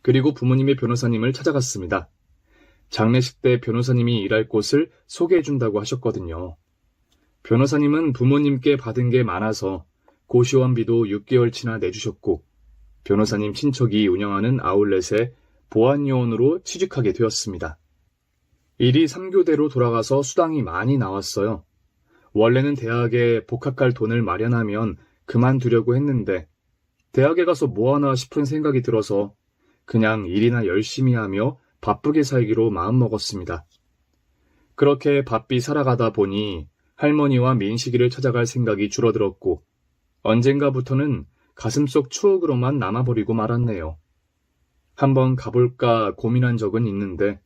그리고 부모님의 변호사님을 찾아갔습니다. 장례식 때 변호사님이 일할 곳을 소개해준다고 하셨거든요. 변호사님은 부모님께 받은 게 많아서 고시원비도 6개월치나 내주셨고 변호사님 친척이 운영하는 아울렛에 보안요원으로 취직하게 되었습니다. 일이 3교대로 돌아가서 수당이 많이 나왔어요. 원래는 대학에 복학할 돈을 마련하면 그만두려고 했는데 대학에 가서 뭐하나 싶은 생각이 들어서 그냥 일이나 열심히 하며 바쁘게 살기로 마음먹었습니다. 그렇게 바삐 살아가다 보니 할머니와 민식이를 찾아갈 생각이 줄어들었고 언젠가부터는 가슴속 추억으로만 남아버리고 말았네요. 한번 가볼까 고민한 적은 있는데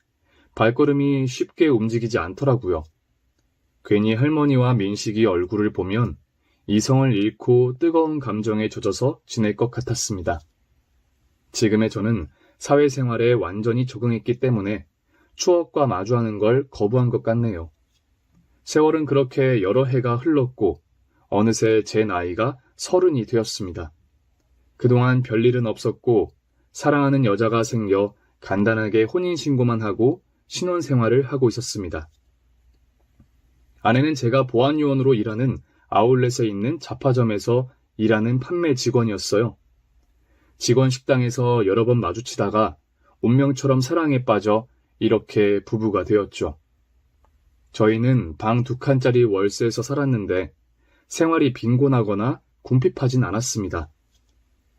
발걸음이 쉽게 움직이지 않더라고요. 괜히 할머니와 민식이 얼굴을 보면 이성을 잃고 뜨거운 감정에 젖어서 지낼 것 같았습니다. 지금의 저는 사회생활에 완전히 적응했기 때문에 추억과 마주하는 걸 거부한 것 같네요. 세월은 그렇게 여러 해가 흘렀고 어느새 제 나이가 30이 되었습니다. 그동안 별일은 없었고 사랑하는 여자가 생겨 간단하게 혼인신고만 하고 신혼생활을 하고 있었습니다. 아내는 제가 보안요원으로 일하는 아울렛에 있는 잡화점에서 일하는 판매 직원이었어요. 직원 식당에서 여러 번 마주치다가 운명처럼 사랑에 빠져 이렇게 부부가 되었죠. 저희는 방 2칸짜리 월세에서 살았는데 생활이 빈곤하거나 궁핍하진 않았습니다.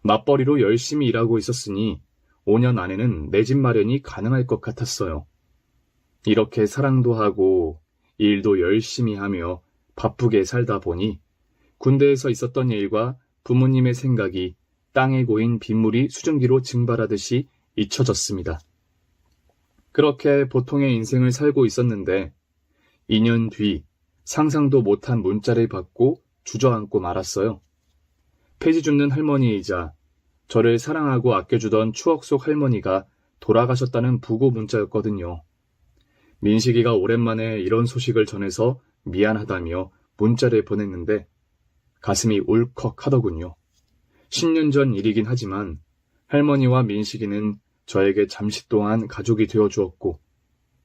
맞벌이로 열심히 일하고 있었으니 5년 안에는 내 집 마련이 가능할 것 같았어요. 이렇게 사랑도 하고 일도 열심히 하며 바쁘게 살다 보니 군대에서 있었던 일과 부모님의 생각이 땅에 고인 빗물이 수증기로 증발하듯이 잊혀졌습니다. 그렇게 보통의 인생을 살고 있었는데 2년 뒤 상상도 못한 문자를 받고 주저앉고 말았어요. 폐지 줍는 할머니이자 저를 사랑하고 아껴주던 추억 속 할머니가 돌아가셨다는 부고 문자였거든요. 민식이가 오랜만에 이런 소식을 전해서 미안하다며 문자를 보냈는데 가슴이 울컥하더군요. 10년 전 일이긴 하지만 할머니와 민식이는 저에게 잠시 동안 가족이 되어주었고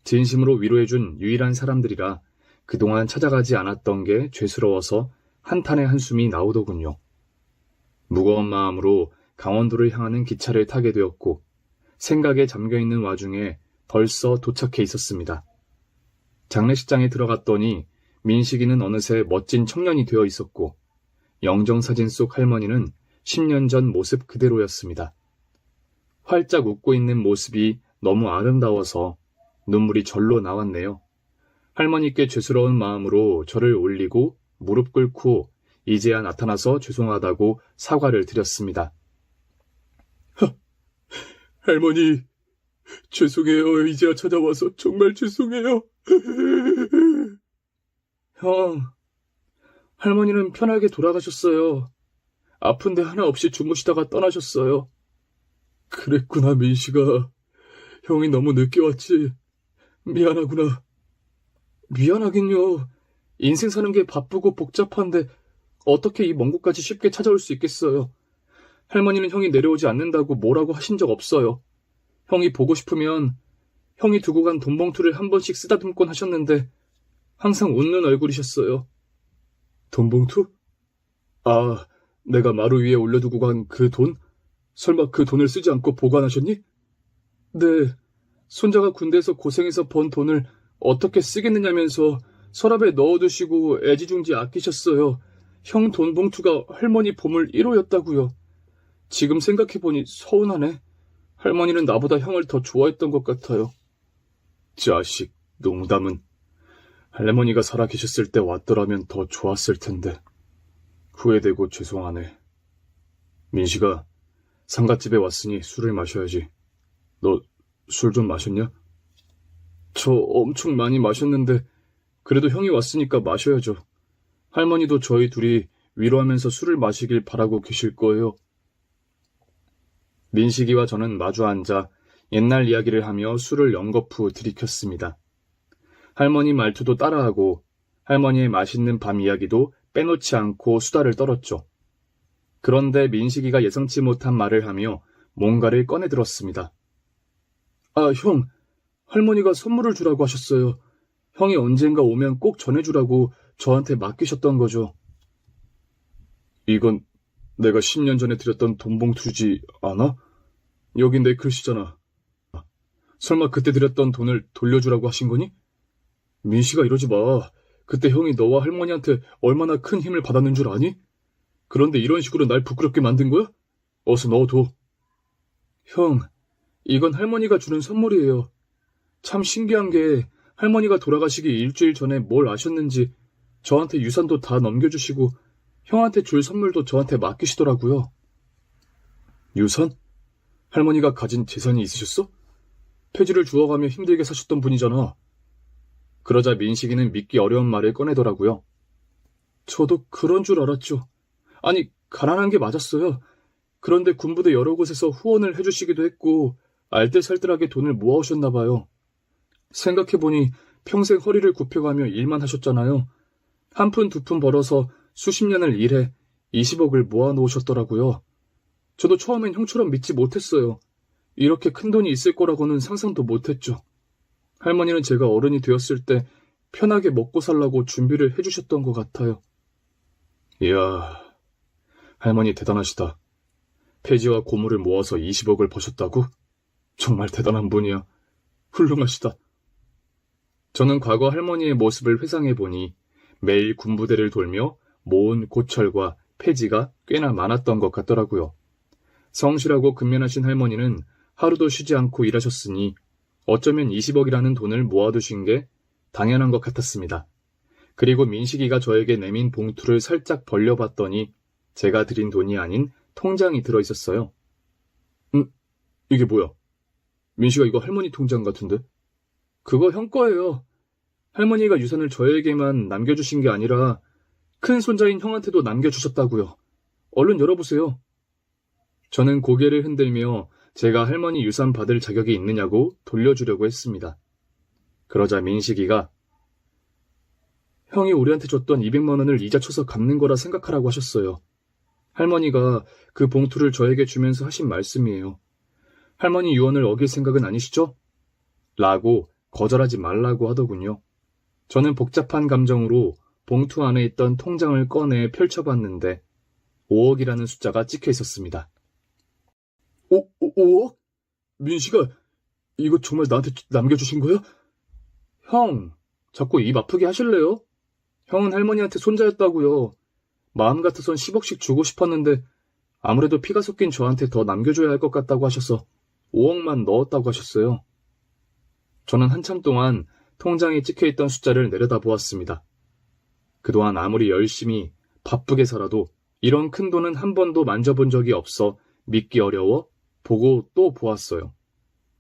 진심으로 위로해준 유일한 사람들이라 그동안 찾아가지 않았던 게 죄스러워서 한탄의 한숨이 나오더군요. 무거운 마음으로 강원도를 향하는 기차를 타게 되었고 생각에 잠겨있는 와중에 벌써 도착해 있었습니다. 장례식장에 들어갔더니 민식이는 어느새 멋진 청년이 되어 있었고 영정사진 속 할머니는 10년 전 모습 그대로였습니다. 활짝 웃고 있는 모습이 너무 아름다워서 눈물이 절로 나왔네요. 할머니께 죄스러운 마음으로 저를 올리고 무릎 꿇고 이제야 나타나서 죄송하다고 사과를 드렸습니다. 할머니, 죄송해요. 이제야 찾아와서 정말 죄송해요. 형, 할머니는 편하게 돌아가셨어요. 아픈데 하나 없이 주무시다가 떠나셨어요. 그랬구나, 민식아. 형이 너무 늦게 왔지. 미안하구나. 미안하긴요. 인생 사는 게 바쁘고 복잡한데 어떻게 이 먼 곳까지 쉽게 찾아올 수 있겠어요? 할머니는 형이 내려오지 않는다고 뭐라고 하신 적 없어요. 형이 보고 싶으면 형이 두고 간 돈봉투를 한 번씩 쓰다듬곤 하셨는데 항상 웃는 얼굴이셨어요. 돈봉투? 아, 내가 마루 위에 올려두고 간 그 돈? 설마 그 돈을 쓰지 않고 보관하셨니? 네, 손자가 군대에서 고생해서 번 돈을 어떻게 쓰겠느냐면서 서랍에 넣어두시고 애지중지 아끼셨어요. 형 돈봉투가 할머니 보물 1호였다고요. 지금 생각해보니 서운하네. 할머니는 나보다 형을 더 좋아했던 것 같아요. 자식, 농담은. 할머니가 살아계셨을 때 왔더라면 더 좋았을 텐데. 후회되고 죄송하네. 민식아, 상갓집에 왔으니 술을 마셔야지. 너 술 좀 마셨냐? 저 엄청 많이 마셨는데 그래도 형이 왔으니까 마셔야죠. 할머니도 저희 둘이 위로하면서 술을 마시길 바라고 계실 거예요. 민식이와 저는 마주 앉아 옛날 이야기를 하며 술을 연거푸 들이켰습니다. 할머니 말투도 따라하고 할머니의 맛있는 밤 이야기도 빼놓지 않고 수다를 떨었죠. 그런데 민식이가 예상치 못한 말을 하며 뭔가를 꺼내들었습니다. 아, 형, 할머니가 선물을 주라고 하셨어요. 형이 언젠가 오면 꼭 전해주라고 저한테 맡기셨던 거죠. 이건 내가 10년 전에 드렸던 돈봉투지 않아? 여기 내 글씨잖아. 설마 그때 드렸던 돈을 돌려주라고 하신 거니? 민식아, 이러지 마. 그때 형이 너와 할머니한테 얼마나 큰 힘을 받았는 줄 아니? 그런데 이런 식으로 날 부끄럽게 만든 거야? 어서 넣어둬. 형, 이건 할머니가 주는 선물이에요. 참 신기한 게 할머니가 돌아가시기 일주일 전에 뭘 아셨는지 저한테 유산도 다 넘겨주시고 형한테 줄 선물도 저한테 맡기시더라고요. 유산? 할머니가 가진 재산이 있으셨어? 폐지를 주워가며 힘들게 사셨던 분이잖아. 그러자 민식이는 믿기 어려운 말을 꺼내더라고요. 저도 그런 줄 알았죠. 아니, 가난한 게 맞았어요. 그런데 군부대 여러 곳에서 후원을 해주시기도 했고 알뜰살뜰하게 돈을 모아오셨나 봐요. 생각해보니 평생 허리를 굽혀가며 일만 하셨잖아요. 한 푼 두 푼 벌어서 수십 년을 일해 20억을 모아놓으셨더라고요. 저도 처음엔 형처럼 믿지 못했어요. 이렇게 큰 돈이 있을 거라고는 상상도 못했죠. 할머니는 제가 어른이 되었을 때 편하게 먹고 살라고 준비를 해주셨던 것 같아요. 이야, 할머니 대단하시다. 폐지와 고물을 모아서 20억을 버셨다고? 정말 대단한 분이야. 훌륭하시다. 저는 과거 할머니의 모습을 회상해보니 매일 군부대를 돌며 모은 고철과 폐지가 꽤나 많았던 것 같더라고요. 성실하고 근면하신 할머니는 하루도 쉬지 않고 일하셨으니 어쩌면 20억이라는 돈을 모아두신 게 당연한 것 같았습니다. 그리고 민식이가 저에게 내민 봉투를 살짝 벌려봤더니 제가 드린 돈이 아닌 통장이 들어있었어요. 이게 뭐야? 민식아, 이거 할머니 통장 같은데? 그거 형 거예요. 할머니가 유산을 저에게만 남겨주신 게 아니라 큰 손자인 형한테도 남겨주셨다고요. 얼른 열어보세요. 저는 고개를 흔들며 제가 할머니 유산 받을 자격이 있느냐고 돌려주려고 했습니다. 그러자 민식이가 형이 우리한테 줬던 200만 원을 이자 쳐서 갚는 거라 생각하라고 하셨어요. 할머니가 그 봉투를 저에게 주면서 하신 말씀이에요. 할머니 유언을 어길 생각은 아니시죠? 라고 거절하지 말라고 하더군요. 저는 복잡한 감정으로 봉투 안에 있던 통장을 꺼내 펼쳐봤는데 5억이라는 숫자가 찍혀 있었습니다. 5억? 민식아, 이거 정말 나한테 남겨주신 거야? 형, 자꾸 입 아프게 하실래요? 형은 할머니한테 손자였다고요. 마음 같아선 10억씩 주고 싶었는데 아무래도 피가 섞인 저한테 더 남겨줘야 할 것 같다고 하셔서 5억만 넣었다고 하셨어요. 저는 한참 동안 통장에 찍혀있던 숫자를 내려다보았습니다. 그동안 아무리 열심히 바쁘게 살아도 이런 큰 돈은 한 번도 만져본 적이 없어 믿기 어려워 보고 또 보았어요.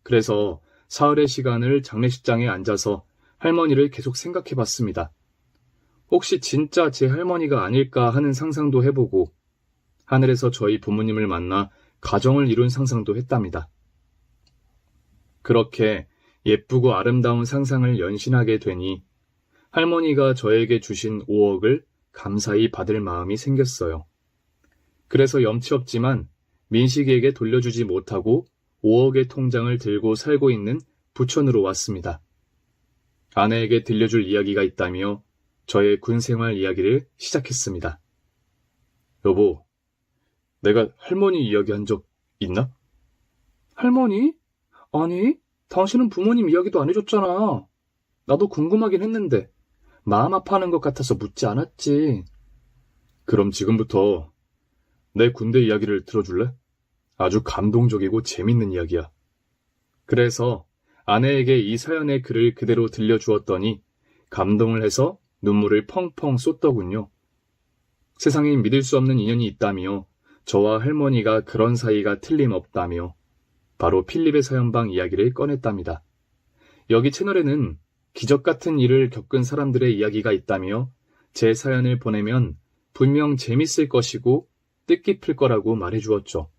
그래서 사흘의 시간을 장례식장에 앉아서 할머니를 계속 생각해봤습니다. 혹시 진짜 제 할머니가 아닐까 하는 상상도 해보고 하늘에서 저희 부모님을 만나 가정을 이룬 상상도 했답니다. 그렇게 예쁘고 아름다운 상상을 연신하게 되니 할머니가 저에게 주신 5억을 감사히 받을 마음이 생겼어요. 그래서 염치 없지만 민식이에게 돌려주지 못하고 5억의 통장을 들고 살고 있는 부촌으로 왔습니다. 아내에게 들려줄 이야기가 있다며 저의 군생활 이야기를 시작했습니다. 여보, 내가 할머니 이야기한 적 있나? 할머니? 아니, 당신은 부모님 이야기도 안 해줬잖아. 나도 궁금하긴 했는데 마음 아파하는 것 같아서 묻지 않았지. 그럼 지금부터 내 군대 이야기를 들어줄래? 아주 감동적이고 재밌는 이야기야. 그래서 아내에게 이 사연의 글을 그대로 들려주었더니 감동을 해서 눈물을 펑펑 쏟더군요. 세상에 믿을 수 없는 인연이 있다며 저와 할머니가 그런 사이가 틀림없다며 바로 필립의 사연방 이야기를 꺼냈답니다. 여기 채널에는 기적 같은 일을 겪은 사람들의 이야기가 있다며 제 사연을 보내면 분명 재밌을 것이고 뜻깊을 거라고 말해주었죠.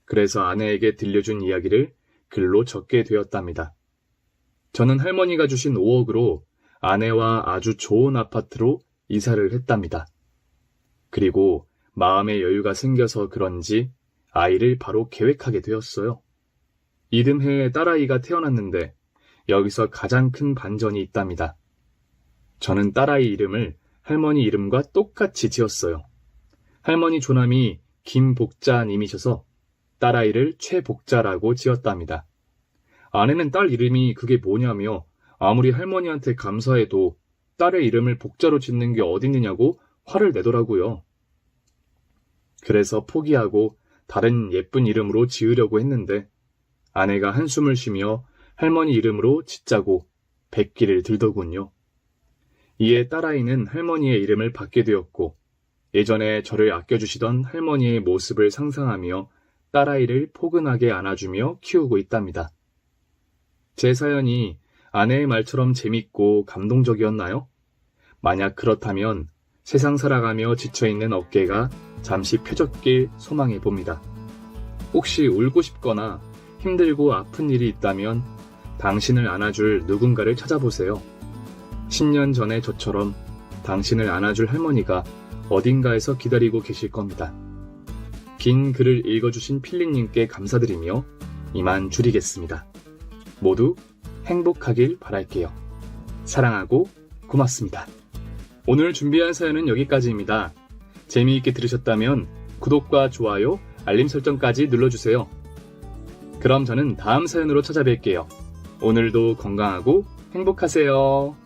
그래서 아내에게 들려준 이야기를 글로 적게 되었답니다. 저는 할머니가 주신 5억으로 아내와 아주 좋은 아파트로 이사를 했답니다. 그리고 마음의 여유가 생겨서 그런지 아이를 바로 계획하게 되었어요. 이듬해에 딸아이가 태어났는데 여기서 가장 큰 반전이 있답니다. 저는 딸아이 이름을 할머니 이름과 똑같이 지었어요. 할머니 조남이 김복자님이셔서 딸아이를 최복자라고 지었답니다. 아내는 딸 이름이 그게 뭐냐며 아무리 할머니한테 감사해도 딸의 이름을 복자로 짓는 게 어딨느냐고 화를 내더라고요. 그래서 포기하고 다른 예쁜 이름으로 지으려고 했는데 아내가 한숨을 쉬며 할머니 이름으로 짓자고 백기를 들더군요. 이에 딸아이는 할머니의 이름을 받게 되었고 예전에 저를 아껴주시던 할머니의 모습을 상상하며 딸아이를 포근하게 안아주며 키우고 있답니다. 제 사연이 아내의 말처럼 재밌고 감동적이었나요? 만약 그렇다면 세상 살아가며 지쳐있는 어깨가 잠시 펴졌길 소망해 봅니다. 혹시 울고 싶거나 힘들고 아픈 일이 있다면 당신을 안아줄 누군가를 찾아보세요. 10년 전에 저처럼 당신을 안아줄 할머니가 어딘가에서 기다리고 계실 겁니다. 긴 글을 읽어주신 필리님께 감사드리며 이만 줄이겠습니다. 모두 행복하길 바랄게요. 사랑하고 고맙습니다. 오늘 준비한 사연은 여기까지입니다. 재미있게 들으셨다면 구독과 좋아요, 알림 설정까지 눌러주세요. 그럼 저는 다음 사연으로 찾아뵐게요. 오늘도 건강하고 행복하세요.